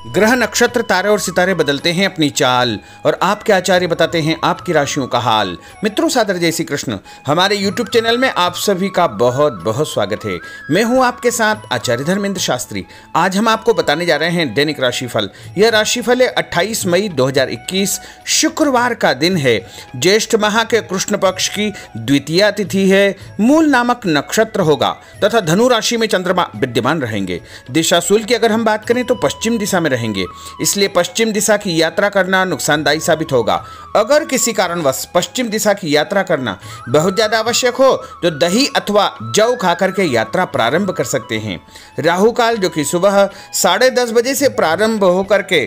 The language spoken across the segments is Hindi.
ग्रह नक्षत्र तारे और सितारे बदलते हैं अपनी चाल और आपके आचार्य बताते हैं आपकी राशियों का हाल। मित्रों, सादर जय श्री कृष्ण। हमारे YouTube चैनल में आप सभी का बहुत बहुत स्वागत है। मैं हूं आपके साथ आचार्य धर्मेंद्र शास्त्री। आज हम आपको बताने जा रहे हैं दैनिक राशिफल। यह राशिफल है 28 मई 2021 शुक्रवार का दिन है। ज्येष्ठ माह के कृष्ण पक्ष की द्वितीया तिथि है। मूल नामक नक्षत्र होगा तथा धनु राशि में चंद्रमा विद्यमान रहेंगे। दिशाशूल की अगर हम बात करें तो पश्चिम दिशा में रहेंगे, इसलिए पश्चिम दिशा की यात्रा करना नुकसानदायी साबित होगा। अगर किसी कारणवश पश्चिम दिशा की यात्रा करना बहुत ज्यादा आवश्यक हो तो दही अथवा जौ खाकर के यात्रा प्रारंभ कर सकते हैं। राहु काल जो कि सुबह 10:30 बजे से प्रारंभ होकर के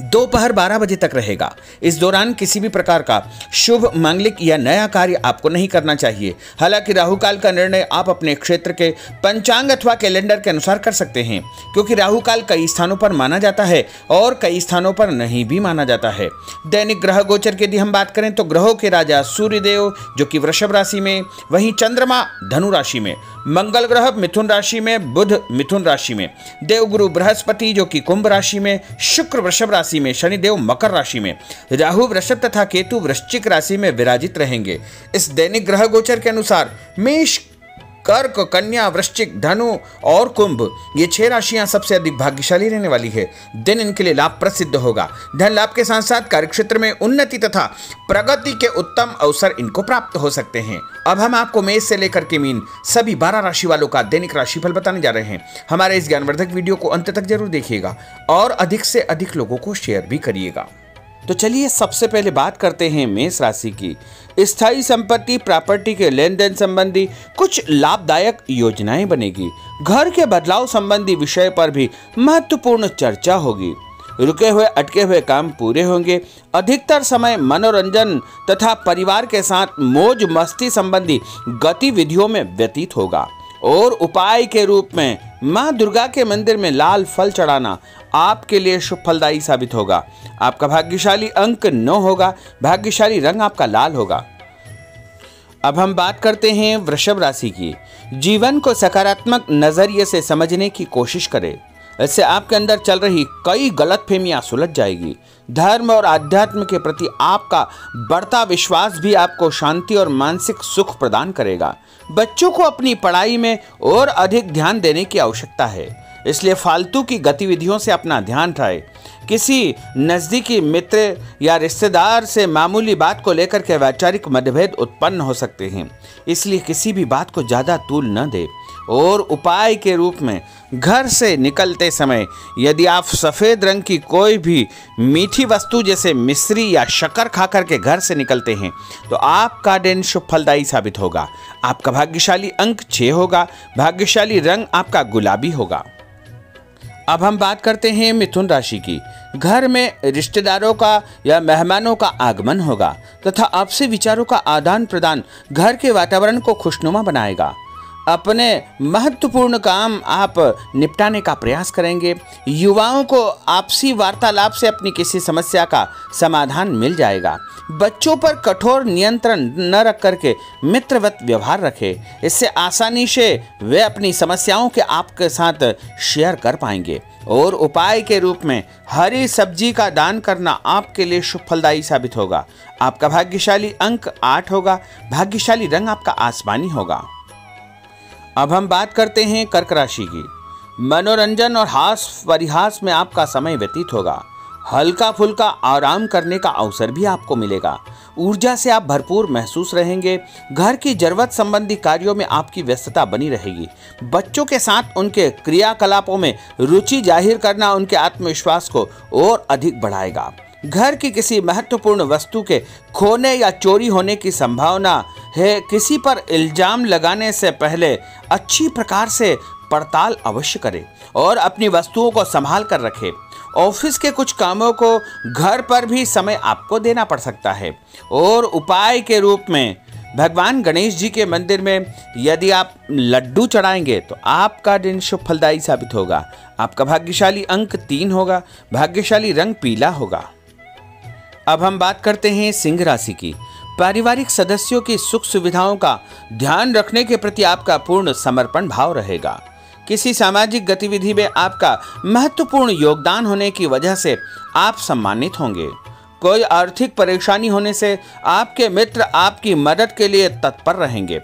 दोपहर 12 बजे तक रहेगा। इस दौरान किसी भी प्रकार का शुभ, मांगलिक या नया कार्य आपको नहीं करना चाहिए। हालांकि राहु काल का निर्णय आप अपने क्षेत्र के पंचांग अथवा कैलेंडर के अनुसार कर सकते हैं, क्योंकि राहु काल कई स्थानों पर माना जाता है और कई स्थानों पर नहीं भी माना जाता है। दैनिक ग्रह गोचर की यदि हम बात करें तो ग्रहों के राजा सूर्यदेव जो कि वृषभ राशि में, वहीं चंद्रमा धनु राशि में, मंगल ग्रह मिथुन राशि में, बुध मिथुन राशि में, देवगुरु बृहस्पति जो कि कुंभ राशि में, शुक्र वृषभ राशि में, शनिदेव मकर राशि में, राहु वृषभ तथा केतु वृश्चिक राशि में विराजित रहेंगे। इस दैनिक ग्रह गोचर के अनुसार मेष, कर्क, कन्या, वृश्चिक, धनु और कुंभ ये 6 राशियां सबसे अधिक भाग्यशाली रहने वाली है। दिन इनके लिए लाभप्रद सिद्ध होगा। धन लाभ के साथ साथ कार्यक्षेत्र में उन्नति तथा प्रगति के उत्तम अवसर इनको प्राप्त हो सकते हैं। अब हम आपको मेष से लेकर के मीन सभी 12 राशि वालों का दैनिक राशिफल बताने जा रहे हैं। हमारे इस ज्ञानवर्धक वीडियो को अंत तक जरूर देखिएगा और अधिक से अधिक लोगों को शेयर भी करिएगा। तो चलिए सबसे पहले बात करते हैं मेष राशि की। स्थायी संपत्ति, प्रॉपर्टी के लेन देन संबंधी कुछ लाभदायक योजनाएं बनेगी। घर के बदलाव संबंधी विषय पर भी महत्वपूर्ण चर्चा होगी। रुके हुए अटके हुए काम पूरे होंगे। अधिकतर समय मनोरंजन तथा परिवार के साथ मौज मस्ती संबंधी गतिविधियों में व्यतीत होगा। और उपाय के रूप में मां दुर्गा के मंदिर में लाल फल चढ़ाना आपके लिए शुभ फलदायी साबित होगा। आपका भाग्यशाली अंक 9 होगा। भाग्यशाली रंग आपका लाल होगा। अब हम बात करते हैं वृषभ राशि की। जीवन को सकारात्मक नजरिए से समझने की कोशिश करें। इससे आपके अंदर चल रही कई गलतफहमियां सुलझ जाएगी। धर्म और आध्यात्म के प्रति आपका बढ़ता विश्वास भी आपको शांति और मानसिक सुख प्रदान करेगा। बच्चों को अपनी पढ़ाई में और अधिक ध्यान देने की आवश्यकता है, इसलिए फालतू की गतिविधियों से अपना ध्यान हटाएं। किसी नज़दीकी मित्र या रिश्तेदार से मामूली बात को लेकर के वैचारिक मतभेद उत्पन्न हो सकते हैं, इसलिए किसी भी बात को ज़्यादा तूल न दें। और उपाय के रूप में घर से निकलते समय यदि आप सफ़ेद रंग की कोई भी मीठी वस्तु जैसे मिश्री या शक्कर खा करके घर से निकलते हैं तो आपका दिन शुभ फलदायी साबित होगा। आपका भाग्यशाली अंक 6 होगा। भाग्यशाली रंग आपका गुलाबी होगा। अब हम बात करते हैं मिथुन राशि की। घर में रिश्तेदारों का या मेहमानों का आगमन होगा तथा आपसी विचारों का आदान प्रदान घर के वातावरण को खुशनुमा बनाएगा। अपने महत्वपूर्ण काम आप निपटाने का प्रयास करेंगे। युवाओं को आपसी वार्तालाप से अपनी किसी समस्या का समाधान मिल जाएगा। बच्चों पर कठोर नियंत्रण न रख करके मित्रवत व्यवहार रखें, इससे आसानी से वे अपनी समस्याओं के आपके साथ शेयर कर पाएंगे। और उपाय के रूप में हरी सब्जी का दान करना आपके लिए शुभ फलदायी साबित होगा। आपका भाग्यशाली अंक 8 होगा। भाग्यशाली रंग आपका आसमानी होगा। अब हम बात करते हैं कर्क राशि की। मनोरंजन और हास परिहास में आपका समय व्यतीत होगा। हल्का फुल्का आराम करने का अवसर भी आपको मिलेगा। ऊर्जा से आप भरपूर महसूस रहेंगे। घर की जरूरत संबंधी कार्यों में आपकी व्यस्तता बनी रहेगी। बच्चों के साथ उनके क्रियाकलापों में रुचि जाहिर करना उनके आत्मविश्वास को और अधिक बढ़ाएगा। घर की किसी महत्वपूर्ण वस्तु के खोने या चोरी होने की संभावना है। किसी पर इल्जाम लगाने से पहले अच्छी प्रकार से पड़ताल अवश्य करें और अपनी वस्तुओं को संभाल कर रखें। ऑफिस के कुछ कामों को घर पर भी समय आपको देना पड़ सकता है। और उपाय के रूप में भगवान गणेश जी के मंदिर में यदि आप लड्डू चढ़ाएंगे तो आपका दिन शुभ फलदायी साबित होगा। आपका भाग्यशाली अंक 3 होगा। भाग्यशाली रंग पीला होगा। अब हम बात करते हैं सिंह राशि की। पारिवारिक सदस्यों की सुख सुविधाओं का ध्यान रखने के प्रति आपका पूर्ण समर्पण भाव रहेगा। किसी सामाजिक गतिविधि में आपका महत्वपूर्ण योगदान होने की वजह से आप सम्मानित होंगे। कोई आर्थिक परेशानी होने से आपके मित्र आपकी मदद के लिए तत्पर रहेंगे,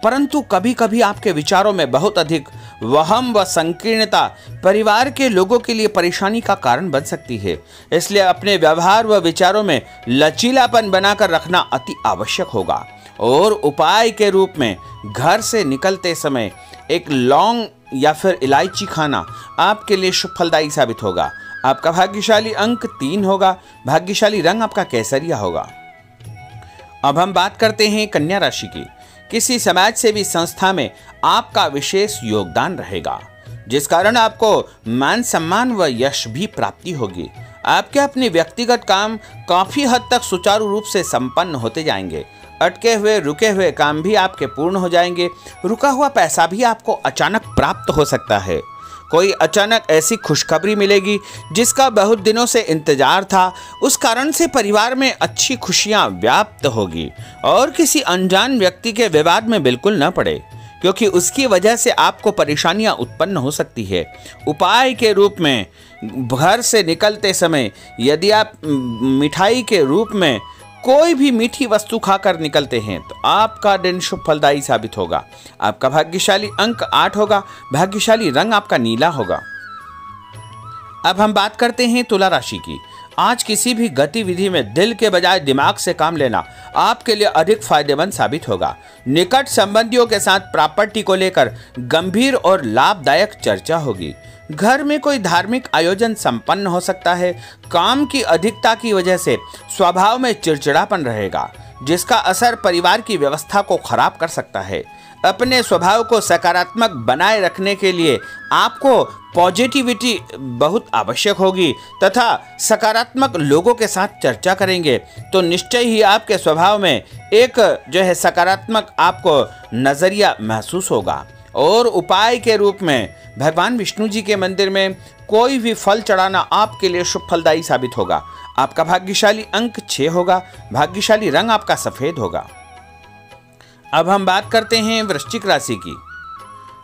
परंतु कभी कभी आपके विचारों में बहुत अधिक वहम व संकीर्णता परिवार के लोगों के लिए परेशानी का कारण बन सकती है। इसलिए अपने व्यवहार व विचारों में लचीलापन बनाकर रखना अति आवश्यक होगा। और उपाय के रूप में घर से निकलते समय एक लौंग या फिर इलायची खाना आपके लिए शुभ फलदायी साबित होगा। आपका भाग्यशाली अंक 3 होगा। भाग्यशाली रंग आपका केसरिया होगा। अब हम बात करते हैं कन्या राशि की। किसी समाज सेवी संस्था में आपका विशेष योगदान रहेगा, जिस कारण आपको मान सम्मान व यश भी प्राप्ति होगी। आपके अपने व्यक्तिगत काम काफी हद तक सुचारू रूप से संपन्न होते जाएंगे। अटके हुए रुके हुए काम भी आपके पूर्ण हो जाएंगे। रुका हुआ पैसा भी आपको अचानक प्राप्त हो सकता है। कोई अचानक ऐसी खुशखबरी मिलेगी जिसका बहुत दिनों से इंतजार था। उस कारण से परिवार में अच्छी खुशियां व्याप्त होगी और किसी अनजान व्यक्ति के विवाद में बिल्कुल न पड़े, क्योंकि उसकी वजह से आपको परेशानियां उत्पन्न हो सकती है। उपाय के रूप में घर से निकलते समय यदि आप मिठाई के रूप में कोई भी मीठी वस्तु खाकर निकलते हैं तो आपका दिन शुभ फलदायी साबित होगा। आपका भाग्यशाली अंक 8 होगा। भाग्यशाली रंग आपका नीला होगा। अब हम बात करते हैं तुला राशि की। आज किसी भी गतिविधि में दिल के बजाय दिमाग से काम लेना आपके लिए अधिक फायदेमंद साबित होगा। निकट संबंधियों के साथ प्रॉपर्टी को लेकर गंभीर और लाभदायक चर्चा होगी। घर में कोई धार्मिक आयोजन संपन्न हो सकता है। काम की अधिकता की वजह से स्वभाव में चिड़चिड़ापन रहेगा, जिसका असर परिवार की व्यवस्था को खराब कर सकता है। अपने स्वभाव को सकारात्मक बनाए रखने के लिए आपको पॉजिटिविटी बहुत आवश्यक होगी तथा सकारात्मक लोगों के साथ चर्चा करेंगे तो निश्चय ही आपके स्वभाव में एक सकारात्मक आपको नजरिया महसूस होगा। और उपाय के रूप में भगवान विष्णु जी के मंदिर में कोई भी फल चढ़ाना आपके लिए शुभ फलदायी साबित होगा। आपका भाग्यशाली अंक 6 होगा। भाग्यशाली रंग आपका सफेद होगा। अब हम बात करते हैं वृश्चिक राशि की।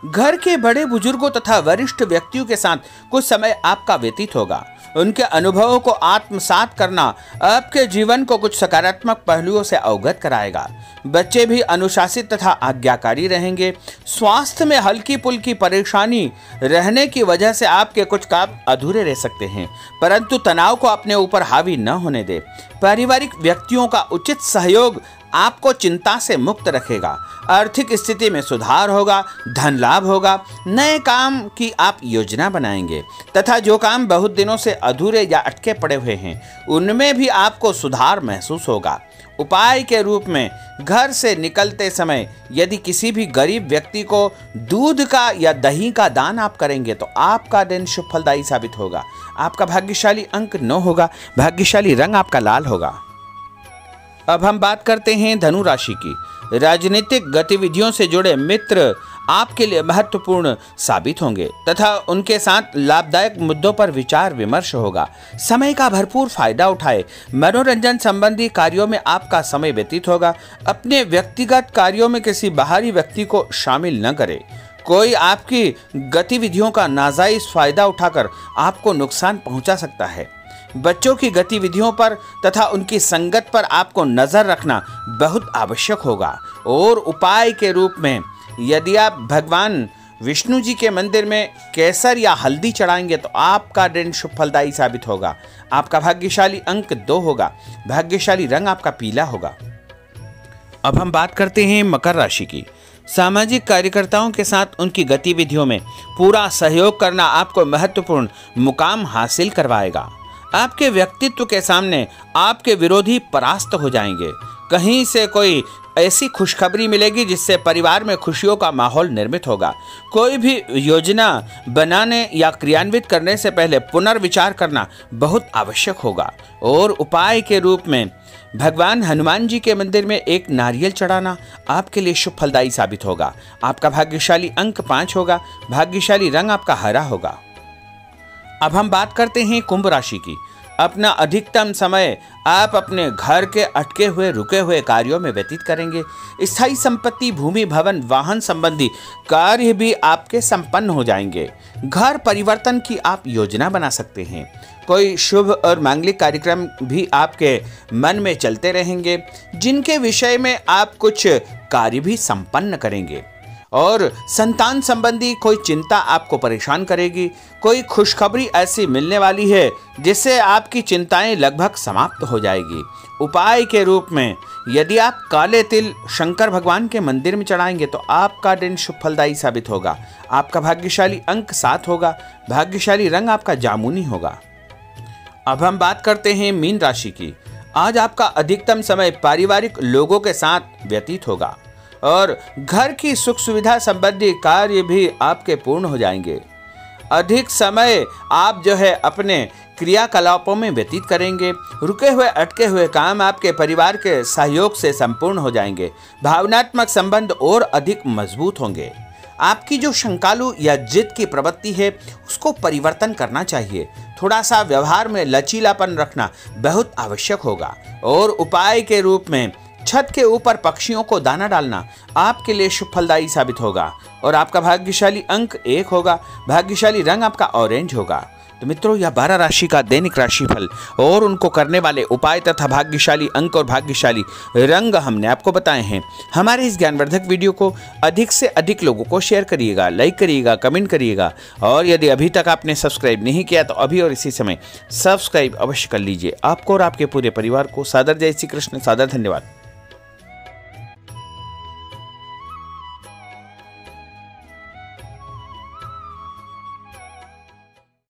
घर के बड़े बुजुर्गों तथा वरिष्ठ व्यक्तियों के साथ कुछ समय आपका व्यतीत होगा। उनके अनुभवों को आत्मसात करना आपके जीवन को कुछ सकारात्मक पहलुओं से अवगत कराएगा। बच्चे भी अनुशासित तथा आज्ञाकारी रहेंगे। स्वास्थ्य में हल्की पुल्की परेशानी रहने की वजह से आपके कुछ काम अधूरे रह सकते हैं, परंतु तनाव को अपने ऊपर हावी न होने दे। पारिवारिक व्यक्तियों का उचित सहयोग आपको चिंता से मुक्त रखेगा। आर्थिक स्थिति में सुधार होगा। धन लाभ होगा। नए काम की आप योजना बनाएंगे तथा जो काम बहुत दिनों से अधूरे या अटके पड़े हुए हैं उनमें भी आपको सुधार महसूस होगा। उपाय के रूप में घर से निकलते समय यदि किसी भी गरीब व्यक्ति को दूध का या दही का दान आप करेंगे तो आपका दिन शुभ फलदायी साबित होगा। आपका भाग्यशाली अंक 9 होगा। भाग्यशाली रंग आपका लाल होगा। अब हम बात करते हैं धनु राशि की। राजनीतिक गतिविधियों से जुड़े मित्र आपके लिए महत्वपूर्ण साबित होंगे तथा उनके साथ लाभदायक मुद्दों पर विचार विमर्श होगा। समय का भरपूर फायदा उठाए। मनोरंजन संबंधी कार्यों में आपका समय व्यतीत होगा। अपने व्यक्तिगत कार्यों में किसी बाहरी व्यक्ति को शामिल न करें। कोई आपकी गतिविधियों का नाजायज फायदा उठाकर आपको नुकसान पहुंचा सकता है। बच्चों की गतिविधियों पर तथा उनकी संगत पर आपको नजर रखना बहुत आवश्यक होगा। और उपाय के रूप में यदि आप भगवान विष्णु जी के मंदिर में केसर या हल्दी चढ़ाएंगे तो आपका दिन शुभ फलदायी साबित होगा। आपका भाग्यशाली अंक 2 होगा। भाग्यशाली रंग आपका पीला होगा। अब हम बात करते हैं मकर राशि की। सामाजिक कार्यकर्ताओं के साथ उनकी गतिविधियों में पूरा सहयोग करना आपको महत्वपूर्ण मुकाम हासिल करवाएगा। आपके व्यक्तित्व के सामने आपके विरोधी परास्त हो जाएंगे। कहीं से कोई ऐसी खुशखबरी मिलेगी जिससे परिवार में खुशियों का माहौल निर्मित होगा। कोई भी योजना बनाने या क्रियान्वित करने से पहले पुनर्विचार करना बहुत आवश्यक होगा। और उपाय के रूप में भगवान हनुमान जी के मंदिर में एक नारियल चढ़ाना आपके लिए शुभ फलदायी साबित होगा। आपका भाग्यशाली अंक 5 होगा। भाग्यशाली रंग आपका हरा होगा। अब हम बात करते हैं कुंभ राशि की। अपना अधिकतम समय आप अपने घर के अटके हुए रुके हुए कार्यों में व्यतीत करेंगे। स्थायी संपत्ति, भूमि, भवन, वाहन संबंधी कार्य भी आपके संपन्न हो जाएंगे। घर परिवर्तन की आप योजना बना सकते हैं। कोई शुभ और मांगलिक कार्यक्रम भी आपके मन में चलते रहेंगे, जिनके विषय में आप कुछ कार्य भी संपन्न करेंगे। और संतान संबंधी कोई चिंता आपको परेशान करेगी। कोई खुशखबरी ऐसी मिलने वाली है जिससे आपकी चिंताएं लगभग समाप्त हो जाएगी। उपाय के रूप में यदि आप काले तिल शंकर भगवान के मंदिर में चढ़ाएंगे तो आपका दिन शुभ फलदायी साबित होगा। आपका भाग्यशाली अंक 7 होगा। भाग्यशाली रंग आपका जामुनी होगा। अब हम बात करते हैं मीन राशि की। आज आपका अधिकतम समय पारिवारिक लोगों के साथ व्यतीत होगा और घर की सुख सुविधा संबंधी कार्य भी आपके पूर्ण हो जाएंगे। अधिक समय आप अपने क्रियाकलापों में व्यतीत करेंगे। रुके हुए अटके हुए काम आपके परिवार के सहयोग से संपूर्ण हो जाएंगे। भावनात्मक संबंध और अधिक मजबूत होंगे। आपकी जो शंकालु या जिद की प्रवृत्ति है उसको परिवर्तन करना चाहिए। थोड़ा सा व्यवहार में लचीलापन रखना बहुत आवश्यक होगा। और उपाय के रूप में छत के ऊपर पक्षियों को दाना डालना आपके लिए शुभ फलदायी साबित होगा। और आपका भाग्यशाली अंक 1 होगा। भाग्यशाली रंग आपका ऑरेंज होगा। तो मित्रों, यह 12 राशि का दैनिक राशिफल और उनको करने वाले उपाय तथा भाग्यशाली अंक और भाग्यशाली रंग हमने आपको बताए हैं। हमारे इस ज्ञानवर्धक वीडियो को अधिक से अधिक लोगों को शेयर करिएगा, लाइक करिएगा, कमेंट करिएगा। और यदि अभी तक आपने सब्सक्राइब नहीं किया तो अभी और इसी समय सब्सक्राइब अवश्य कर लीजिए। आपको और आपके पूरे परिवार को सादर जय श्री कृष्ण, सादर धन्यवाद।